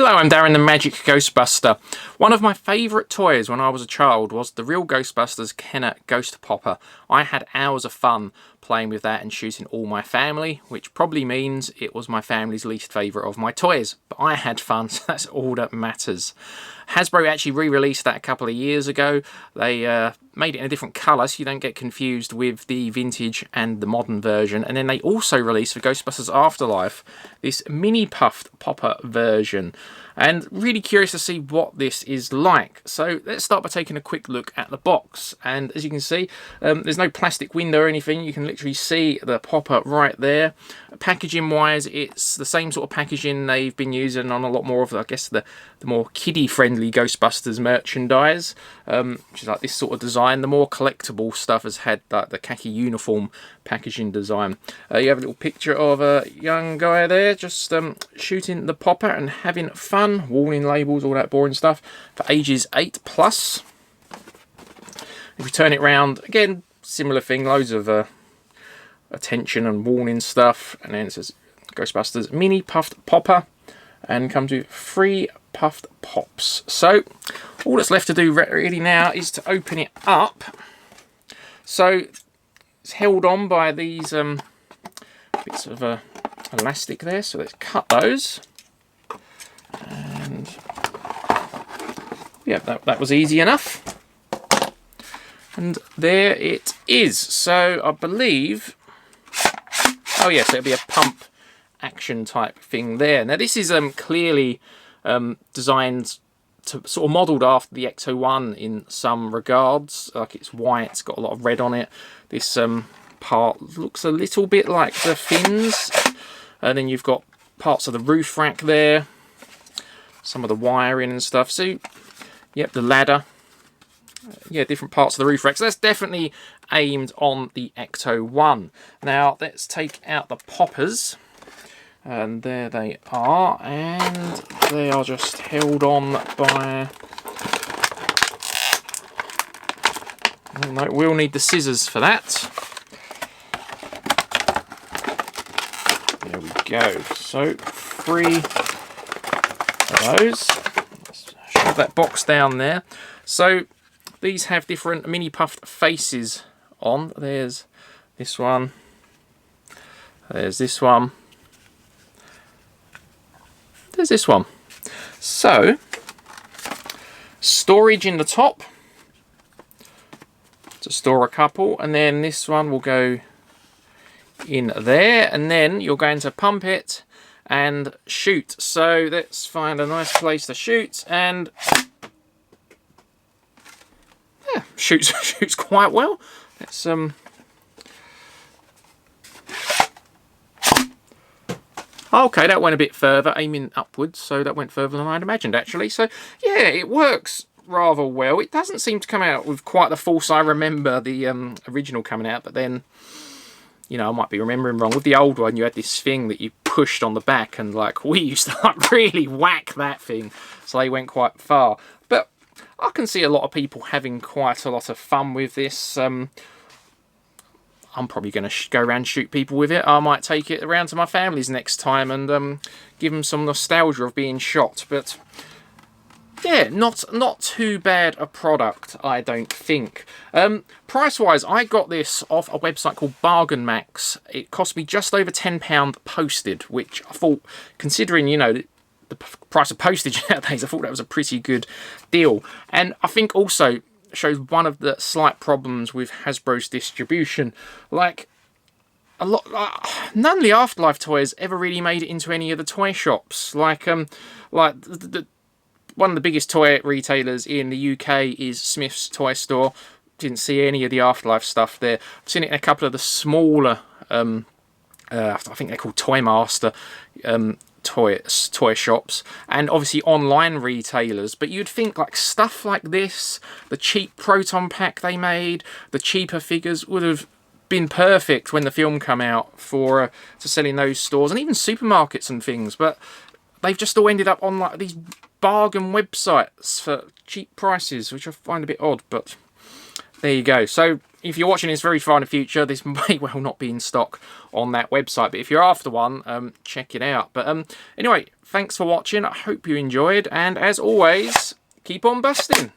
Hello, I'm Darren the Magic Ghostbuster. One of my favourite toys when I was a child was the real Ghostbusters Kenner Ghost Popper. I had hours of fun playing with that and shooting all my family, which probably means it was my family's least favourite of my toys. But I had fun, so that's all that matters. Hasbro actually re-released that a couple of years ago. They made it in a different colour so you don't get confused with the vintage and the modern version. And then they also released for Ghostbusters Afterlife this Mini Puft Popper version. And really curious to see what this is like. So let's start by taking a quick look at the box. And as you can see, there's no plastic window or anything. You can literally see the popper right there. Packaging wise, it's the same sort of packaging they've been using on a lot more of, I guess, the more kiddie friendly Ghostbusters merchandise, which is like this sort of design. The more collectible stuff has had like the khaki uniform packaging design. You have a little picture of a young guy there just shooting the popper and having fun. Warning labels, all that boring stuff for ages 8+. If you turn it round, again, similar thing, loads of attention and warning stuff, and then it says Ghostbusters Mini Puft Popper, and comes with 3 puffed pops. So all that's left to do really now is to open it up. So it's held on by these bits of elastic there, so let's cut those. And yeah, that was easy enough. And there it is. So I believe, oh yes, it'll be a pump action type thing there. Now this is clearly designed to sort of modelled after the Ecto-1 in some regards. Like it's white, it's got a lot of red on it. This part looks a little bit like the fins. And then you've got parts of the roof rack there. Some of the wiring and stuff. So, yep, the ladder. Yeah, different parts of the roof rack. So that's definitely aimed on the Ecto-1. Now, let's take out the poppers. And there they are. And they are just held on by... Oh, no, we'll need the scissors for that. There we go. So, 3... those. Let's shove that box down there. So these have different mini puffed faces on. There's this one. There's this one. There's this one. So storage in the top to store a couple, and then this one will go in there, and then you're going to pump it and shoot. So let's find a nice place to shoot, and yeah, shoots quite well. Let's okay, that went a bit further, aiming upwards, so that went further than I'd imagined actually. So yeah, it works rather well. It doesn't seem to come out with quite the force I remember the original coming out, but then, you know, I might be remembering wrong. With the old one, you had this thing that you pushed on the back, and like we used to like really whack that thing, so they went quite far. But I can see a lot of people having quite a lot of fun with this. I'm probably going to go around and shoot people with it. I might take it around to my family's next time and give them some nostalgia of being shot. But yeah, not too bad a product, I don't think. Price-wise, I got this off a website called Bargain Max. It cost me just over £10 posted, which I thought, considering, you know, the price of postage nowadays, I thought that was a pretty good deal. And I think also shows one of the slight problems with Hasbro's distribution. Like, none of the Afterlife toys ever really made it into any of the toy shops. Like one of the biggest toy retailers in the UK is Smith's Toy Store. Didn't see any of the Afterlife stuff there. I've seen it in a couple of the smaller, I think they're called Toy Master toy shops, and obviously online retailers. But you'd think like stuff like this, the cheap Proton pack they made, the cheaper figures would have been perfect when the film come out for to sell in those stores and even supermarkets and things. But they've just all ended up on like these bargain websites for cheap prices, which I find a bit odd. But there you go. So if you're watching this very far in the future, this may well not be in stock on that website, but if you're after one, check it out. But anyway, thanks for watching. I hope you enjoyed, and as always, keep on busting.